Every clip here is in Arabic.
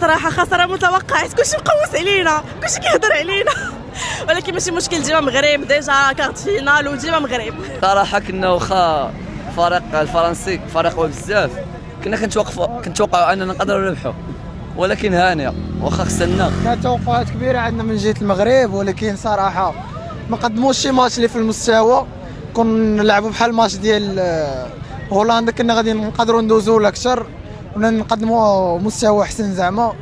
صراحه خساره متوقعه، كلشي مقوس علينا، كلشي كيهضر علينا ولكن ماشي مشكل، ديما مغرب ديجا كارت فينال وديما مغرب. صراحه كنا واخا الفريق الفرنسي فريق قوي بزاف، كنا كنتوقعوا اننا نقدروا نربحوا، ولكن هانيه واخا خسرنا. كانت توقعات كبيره عندنا من جهه المغرب، ولكن صراحه ما قدموش شي ماتش اللي في المستوى. كنا نلعبوا بحال الماتش ديال هولندا، كنا غادي نقدروا ندوزوا اكثر ونقدموا مستوى احسن زعما،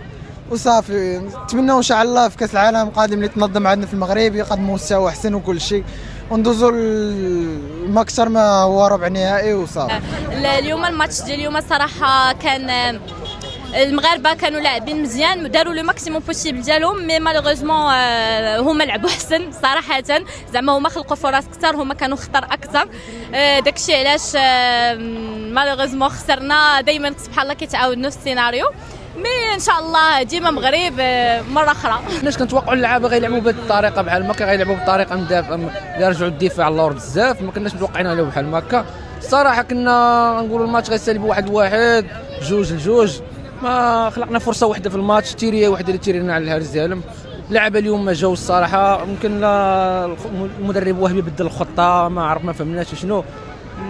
وصافي. نتمنوا ان شاء الله في كاس العالم القادم اللي تنظم عندنا في المغرب يقدموا مستوى احسن وكل شيء، وندوزوا ما اكثر ما هو ربع نهائي وصافي. اليوم الماتش ديال اليوم صراحه كان المغاربه كانوا لاعبين مزيان، داروا لو ماكسيموم بوسيبل ديالهم، مي مالوغوزمون هما لعبوا احسن صراحه، زعما هما خلقوا فرص اكثر، هما كانوا خطر اكثر. داكشي علاش مالوغوزمون خسرنا. دائما سبحان الله كيتعاودوا السيناريو، مي ان شاء الله ديما مغرب مره اخرى. كناش كنتوقعوا اللعابه غيلعبوا بهذه الطريقه بحال هكا، غيلعبوا بطريقه مدافع يرجعوا الدفاع اللور بزاف، ما كناش متوقعين عليه بحال هكا. الصراحه كنا نقولوا الماتش غيسالب 1-1 2-2، ما خلقنا فرصه واحده في الماتش، تيريه واحده اللي تيرينا على الهرز ديالهم. اللعابه اليوم ما جاو الصراحه، يمكن المدرب وهبي بدل الخطه، ما عرف ما فهمناش شنو،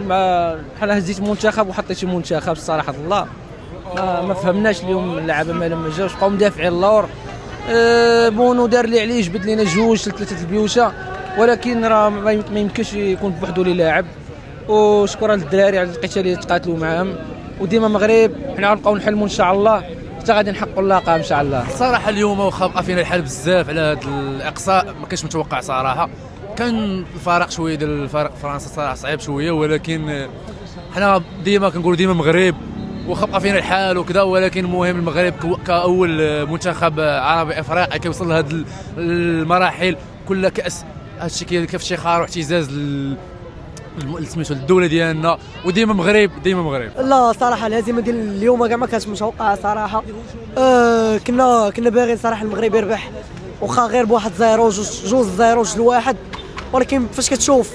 بحال هزيت منتخب وحطيتي منتخب الصراحه الله ما فهمناش اليوم. اللعابه مالهم ما جاوش، بقاو مدافعين اللور. بونو دار اللي عليه، جبد لنا 2-3 البيوشه، ولكن راه ما يمكنش يكون بوحدو اللي لاعب. وشكرا للدراري على القتال اللي تقاتلوا معاهم، وديما مغرب حنا غنبقاو نحلموا ان شاء الله حتى غادي نحققوا اللقب ان شاء الله. الصراحه اليوم واخا بقى فينا الحال بزاف على هذا الاقصاء، ما كانش متوقع صراحه. كان الفرق شويه ديال الفرق فرنسا صراحه صعيب شويه، ولكن حنا ديما كنقولوا ديما مغرب واخا بقى فينا الحال وكذا، ولكن المهم المغرب كاول منتخب عربي افريقي كيوصل لهذه المراحل كل كاس، هادشي كيف افتخار واعتزاز سميتو الدوله ديالنا، وديما مغرب ديما مغرب. لا صراحه الهزيمه ديال اليوم كاع ما كانتش متوقعه صراحه. كنا باغيين صراحه المغرب يربح، واخا غير بواحد 2-0 ولكن فاش كتشوف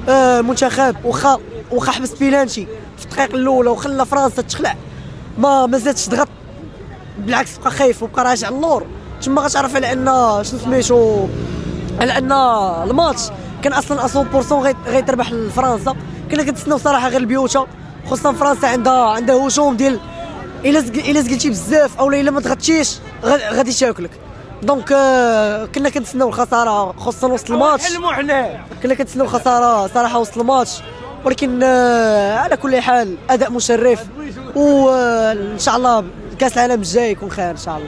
المنتخب واخا حبس بيلانتي في الدقيقه الاولى وخلى فرنسا تخلع، ما زادش ضغط، بالعكس بقى خايف وبقى راجع اللور، تما غتعرف على ان شنو سميتو، على ان الماتش كان اصلا 100% غيتربح لفرنسا. كنا كنتسناو صراحه غير البيوته، خصوصا فرنسا عندها هجوم ديال الا زقلتي بزاف او الا ما ضغطتيش غادي تاكلك. دونك كنا كنتسناو الخساره، خصوصا وسط الماتش كنا كنتسناو الخساره صراحه وسط الماتش، ولكن على كل حال اداء مشرف، وان شاء الله كاس العالم الجاي يكون خير ان شاء الله.